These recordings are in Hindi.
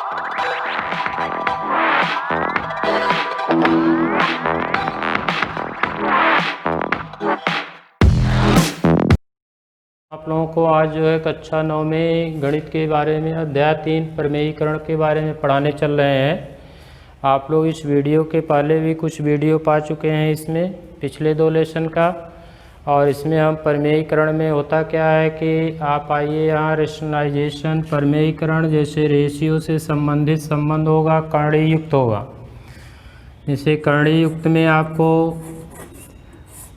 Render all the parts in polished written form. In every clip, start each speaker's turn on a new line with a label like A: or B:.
A: आप लोगों को आज जो है कक्षा 9 में गणित के बारे में अध्याय 3 प्रमेयीकरण के बारे में पढ़ाने चल रहे हैं। आप लोग इस वीडियो के पहले भी कुछ वीडियो पा चुके हैं इसमें पिछले 2 लेसन का, और इसमें हम प्रमेयीकरण में होता क्या है कि आप आइए यहाँ रेशनलाइजेशन प्रमेयीकरण जैसे रेशियो से संबंधित संबंध होगा, कर्ण युक्त होगा। जैसे कर्ण युक्त में आपको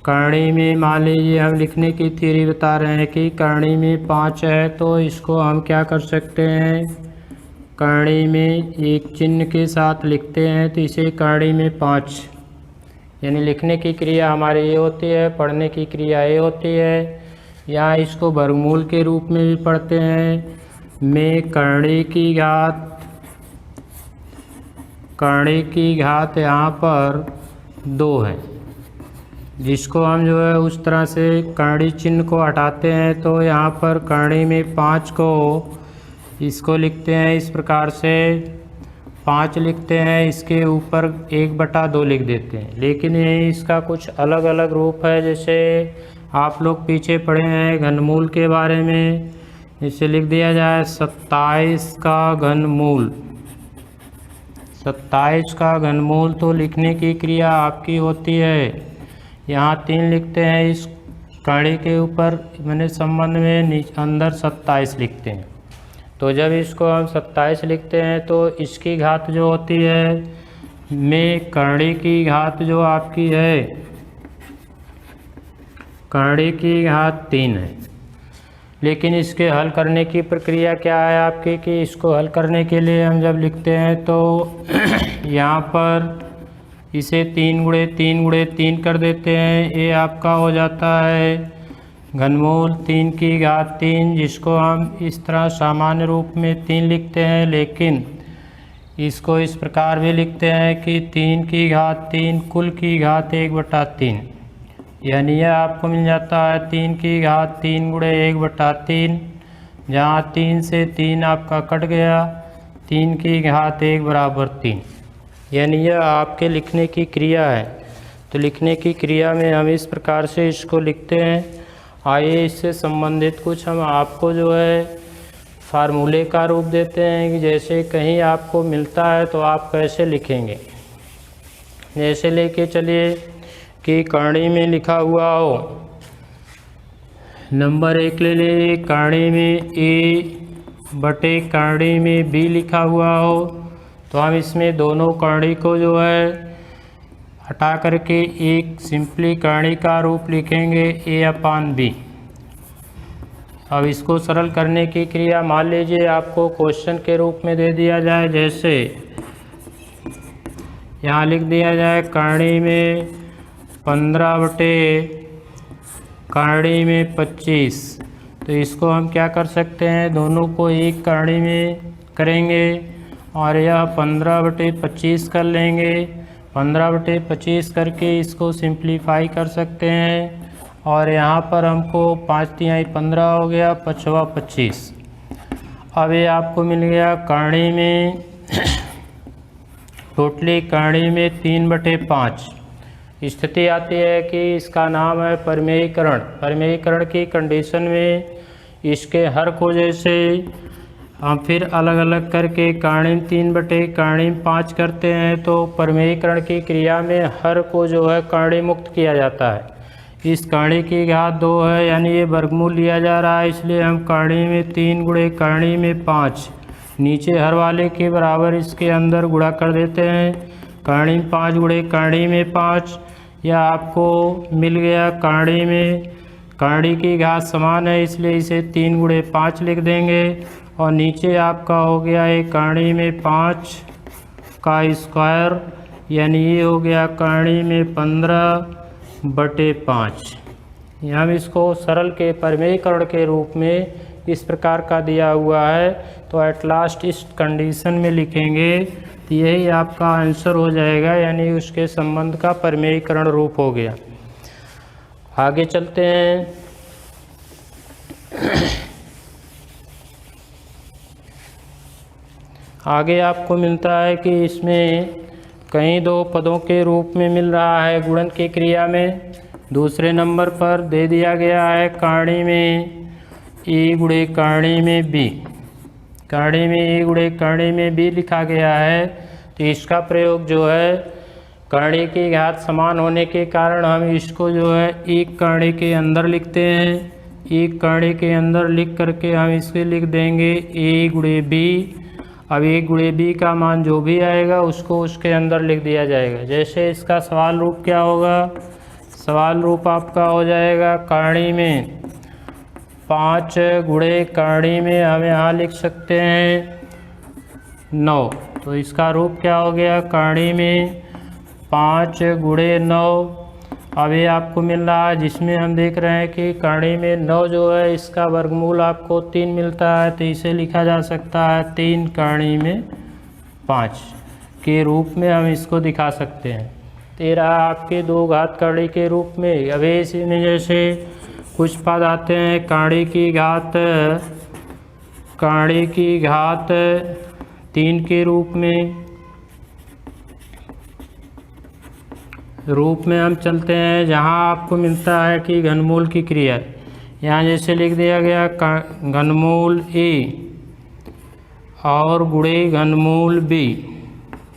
A: करणी में मान लीजिए हम लिखने की थ्योरी बता रहे हैं कि करणी में 5 है, तो इसको हम क्या कर सकते हैं, करणी में एक चिन्ह के साथ लिखते हैं तो इसे करणी में 5, यानी लिखने की क्रिया हमारी ये होती है, पढ़ने की क्रिया ये होती है। यहाँ इसको वर्गमूल के रूप में भी पढ़ते हैं। में करणी की घात यहाँ पर 2 है, जिसको हम जो है उस तरह से करणी चिन्ह को हटाते हैं तो यहाँ पर करणी में 5 को इसको लिखते हैं इस प्रकार से 5 लिखते हैं, इसके ऊपर 1/2 लिख देते हैं। लेकिन ये इसका कुछ अलग अलग रूप है। जैसे आप लोग पीछे पढ़े हैं घनमूल के बारे में, इसे लिख दिया जाए 27 का घनमूल। 27 का घनमूल तो लिखने की क्रिया आपकी होती है, यहाँ 3 लिखते हैं इस कड़ी के ऊपर, मैंने संबंध में अंदर 27 लिखते हैं। तो जब इसको हम 27 लिखते हैं तो इसकी घात जो होती है में करणी की घात जो आपकी है, करणी की घात 3 है। लेकिन इसके हल करने की प्रक्रिया क्या है आपकी कि इसको हल करने के लिए हम जब लिखते हैं तो यहाँ पर इसे 3 कर देते हैं। ये आपका हो जाता है घनमूल 3 की घात 3, जिसको हम इस तरह सामान्य रूप में 3 लिखते हैं, लेकिन इसको इस प्रकार भी लिखते हैं कि 3 की घात 3 कुल की घात 1/3, यानी यह आपको मिल जाता है 3 की घात 3 गुणे 1/3, जहाँ 3 से 3 आपका कट गया, 3 की घात 1 बराबर 3, यानी यह आपके लिखने की क्रिया है। तो लिखने की क्रिया में हम इस प्रकार से इसको लिखते हैं। आइए इससे संबंधित कुछ हम आपको जो है फार्मूले का रूप देते हैं कि जैसे कहीं आपको मिलता है तो आप कैसे लिखेंगे। जैसे लेके चलिए कि करणी में लिखा हुआ हो, नंबर 1 ले लीजिए, करणी में A/, करणी में B लिखा हुआ हो, तो हम इसमें दोनों करणी को जो है हटा करके एक सिंपली करणी का रूप लिखेंगे A/B। अब इसको सरल करने की क्रिया मान लीजिए आपको क्वेश्चन के रूप में दे दिया जाए, जैसे यहाँ लिख दिया जाए करणी में 15/, करणी में 25, तो इसको हम क्या कर सकते हैं, दोनों को एक करणी में करेंगे और यह 15/25 कर लेंगे। 15/25 करके इसको सिंप्लीफाई कर सकते हैं, और यहाँ पर हमको 5×3 = 15 हो गया, 5×5 = 25। अब ये आपको मिल गया करणी में टोटली करणी में 3/5। स्थिति आती है कि इसका नाम है प्रमेयीकरण। प्रमेयीकरण की कंडीशन में इसके हर को जैसे हम फिर अलग अलग करके करणी 3/, करणी 5 करते हैं, तो प्रमेयीकरण की क्रिया में हर को जो है करणी मुक्त किया जाता है। इस करणी की घात 2 है, यानी ये वर्गमूल लिया जा रहा है, इसलिए हम करणी में 3 गुणे करणी में 5 नीचे हर वाले के बराबर इसके अंदर गुणा कर देते हैं। करणी में 5 गुणे करणी में 5, यह आपको मिल गया करणी में, करणी की घात समान है इसलिए इसे 3 गुणे 5 लिख देंगे, और नीचे आपका हो गया एक करणी में 5 का स्क्वायर, यानी ये हो गया करणी में 15/5। हम इसको सरल के प्रमेयीकरण के रूप में इस प्रकार का दिया हुआ है, तो एट लास्ट इस कंडीशन में लिखेंगे तो यही आपका आंसर हो जाएगा, यानी उसके संबंध का प्रमेयीकरण रूप हो गया। आगे चलते हैं। आगे आपको मिलता है कि इसमें कहीं दो पदों के रूप में मिल रहा है गुणन की क्रिया में। दूसरे नंबर पर दे दिया गया है करणी में ए गुणे करणी में बी, करणी में ए गुणे करणी में बी लिखा गया है। तो इसका प्रयोग जो है करणी की घात समान होने के कारण हम इसको जो है एक करणी के अंदर लिखते हैं। एक करणी के अंदर लिख करके हम इसके लिख देंगे ए गुणे बी। अब ए गुणे बी का मान जो भी आएगा उसको उसके अंदर लिख दिया जाएगा। जैसे इसका सवाल रूप क्या होगा, सवाल रूप आपका हो जाएगा करणी में 5 गुणे करणी में हम यहाँ लिख सकते हैं 9। तो इसका रूप क्या हो गया, करणी में 5 गुणे 9। अब ये आपको मिल रहा है जिसमें हम देख रहे हैं कि करणी में 9 जो है इसका वर्गमूल आपको 3 मिलता है। तो इसे लिखा जा सकता है 3 करणी में 5 के रूप में हम इसको दिखा सकते हैं। 13 आपके 2 घात करणी के रूप में। अब इसी में जैसे कुछ पद आते हैं करणी की घात 3 के रूप में हम चलते हैं, जहां आपको मिलता है कि घनमूल की क्रिया। यहाँ जैसे लिख दिया गया घनमूल ए और गुणे घनमूल बी,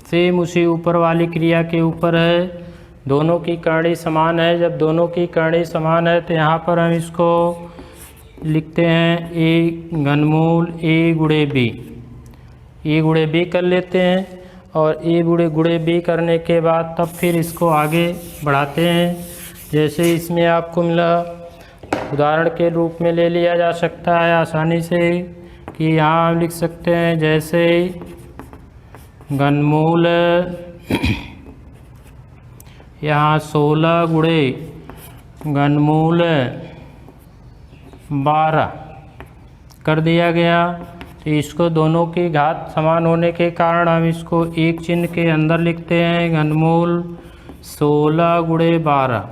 A: सेम उसी ऊपर वाली क्रिया के ऊपर है। दोनों की करणी समान है। जब दोनों की करणी समान है तो यहाँ पर हम इसको लिखते हैं ए घनमूल ए गुणे बी, ए गुणे बी कर लेते हैं। और ए गुणे बी करने के बाद तब फिर इसको आगे बढ़ाते हैं। जैसे इसमें आपको मिला उदाहरण के रूप में ले लिया जा सकता है आसानी से कि यहाँ हम लिख सकते हैं जैसे घनमूल यहाँ 16 गुणे घनमूल 12 कर दिया गया। तो इसको दोनों की घात समान होने के कारण हम इसको एक चिन्ह के अंदर लिखते हैं घनमूल 16 गुणे 12।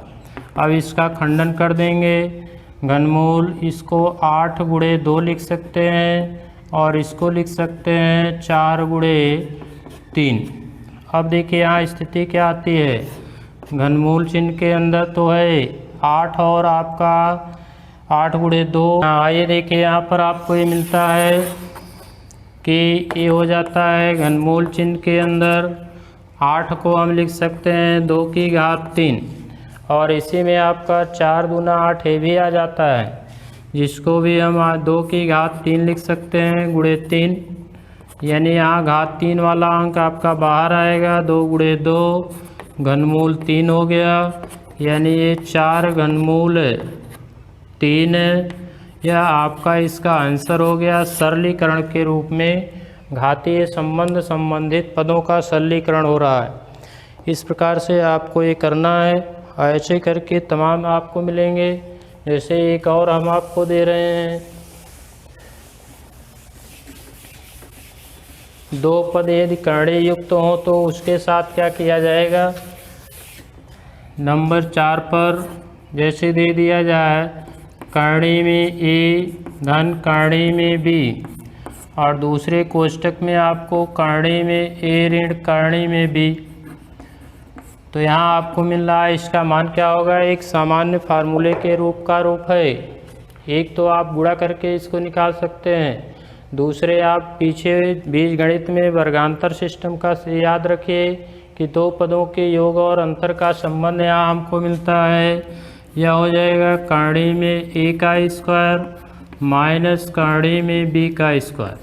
A: अब इसका खंडन कर देंगे, घनमूल इसको 8 गुणे 2 लिख सकते हैं और इसको लिख सकते हैं 4 गुणे 3। अब देखिए यहाँ स्थिति क्या आती है, घनमूल चिन्ह के अंदर तो है 8 और आपका 8 गुणे 2। आइए देखिए यहाँ पर आपको ये मिलता है कि ये हो जाता है घनमूल चिन्ह के अंदर 8 को हम लिख सकते हैं 2 की घात 3 और इसी में आपका 4 दूना 8 ये भी आ जाता है, जिसको भी हम 2 की घात 3 लिख सकते हैं गुणे 3। यानी यहाँ घात 3 वाला अंक आपका बाहर आएगा, 2 गुणे 2 घनमूल 3 हो गया। यानी ये 4 घनमूल 3 यह आपका इसका आंसर हो गया। सरलीकरण के रूप में घातीय संबंधित पदों का सरलीकरण हो रहा है। इस प्रकार से आपको ये करना है। ऐसे करके तमाम आपको मिलेंगे। जैसे एक और हम आपको दे रहे हैं, 2 पद यदि करणी युक्त हों तो उसके साथ क्या किया जाएगा। नंबर 4 पर जैसे दे दिया जाए करणी में ए धन करणी में बी और दूसरे कोष्टक में आपको करणी में ए ऋण करणी में बी। तो यहाँ आपको मिल रहा है इसका मान क्या होगा, एक सामान्य फार्मूले के रूप है। एक तो आप गुणा करके इसको निकाल सकते हैं, दूसरे आप पीछे बीजगणित में वर्गांतर सिस्टम का याद रखिए कि 2 पदों के योग और अंतर का संबंध यहाँ हमको मिलता है। यह हो जाएगा करणी में ए का स्क्वायर माइनस करणी में बी का स्क्वायर।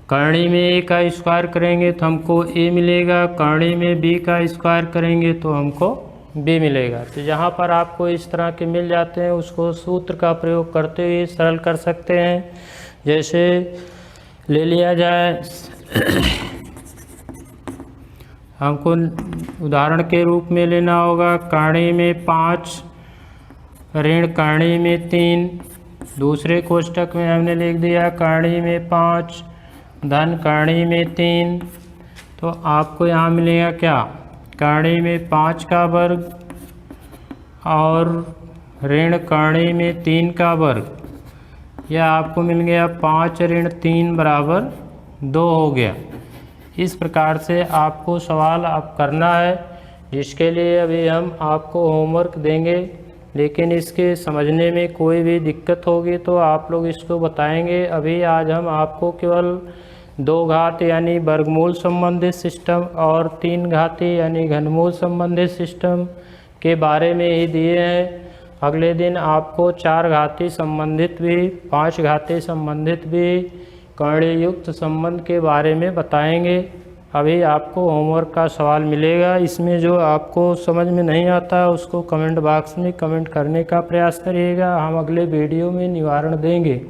A: करणी में ए का स्क्वायर करेंगे तो हमको ए मिलेगा, करणी में बी का स्क्वायर करेंगे तो हमको बी मिलेगा। तो जहाँ पर आपको इस तरह के मिल जाते हैं उसको सूत्र का प्रयोग करते हुए सरल कर सकते हैं। जैसे ले लिया जाए हमको उदाहरण के रूप में लेना होगा करणी में 5 ऋण करणी में 3। दूसरे कोष्टक में हमने लिख दिया करणी में 5 धन करणी में 3। तो आपको यहाँ मिलेगा क्या, करणी में 5 का वर्ग और ऋण करणी में 3 का वर्ग। यह आपको मिल गया 5 ऋण 3 बराबर 2 हो गया। इस प्रकार से आपको सवाल अब करना है, जिसके लिए अभी हम आपको होमवर्क देंगे, लेकिन इसके समझने में कोई भी दिक्कत होगी तो आप लोग इसको बताएंगे। अभी आज हम आपको केवल 2 घात यानी वर्गमूल संबंधित सिस्टम और 3 घाती यानी घनमूल संबंधित सिस्टम के बारे में ही दिए हैं। अगले दिन आपको 4 घाती संबंधित भी, 5 घाती संबंधित भी, कर्ण युक्त संबंध के बारे में बताएंगे। अभी आपको होमवर्क का सवाल मिलेगा, इसमें जो आपको समझ में नहीं आता उसको कमेंट बॉक्स में कमेंट करने का प्रयास करिएगा। हम अगले वीडियो में निवारण देंगे।